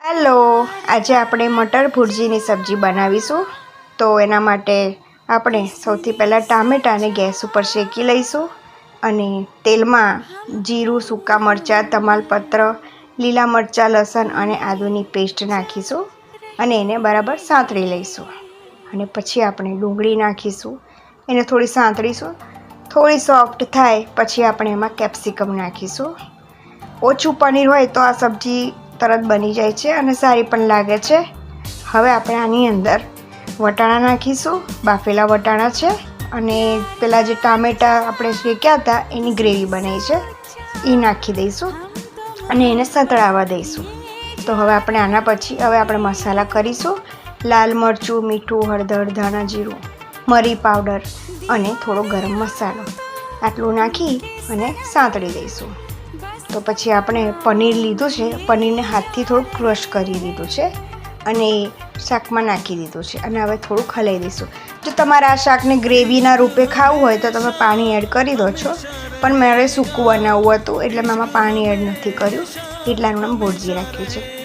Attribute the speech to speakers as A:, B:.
A: Hello, આજે આપણે મટર ભુરજીની સબ્જી બનાવીશું. તો એના માટે આપણે સૌથી પહેલાં ટામેટાને ગેસ ઉપર શેકી લઈશું અને તેલમાં જીરું, સૂકા મરચાં, તમાલપત્ર, લીલા મરચાં, લસણ અને આદુની પેસ્ટ નાખીશું અને એને બરાબર સાંતળી લઈશું. અને પછી આપણે ડુંગળી નાખીશું, એને થોડી સાંતળીશું. થોડી સોફ્ટ થાય પછી આપણે એમાં કેપ્સિકમ નાખીશું. ઓછું પનીર હોય તો આ સબ્જી તરત બની જાય છે અને સારી પણ લાગે છે. હવે આપણે આની અંદર વટાણા નાખીશું. બાફેલા વટાણા છે અને પેલા જે ટામેટાં આપણે શેક્યા હતા એની ગ્રેવી બનાવી છે એ નાખી દઈશું અને એને સંતળાવવા દઈશું. તો હવે આપણે આના પછી આપણે મસાલા કરીશું. લાલ મરચું, મીઠું, હળદર, ધાણા જીરું, મરી પાવડર અને થોડો ગરમ મસાલો આટલું નાખી અને સાંતળી દઈશું. તો પછી આપણે પનીર લીધું છે, પનીરને હાથથી થોડું ક્રશ કરી દીધું છે અને શાકમાં નાખી દીધું છે અને હવે થોડું હલાવી દઈશું. જો તમારે આ શાકને ગ્રેવીના રૂપે ખાવું હોય તો તમે પાણી એડ કરી દો છો, પણ મારે સૂકું બનાવવું હતું એટલે મેં આમાં પાણી એડ નથી કર્યું, એટલાનું નામ ભુરજી રાખ્યું છે.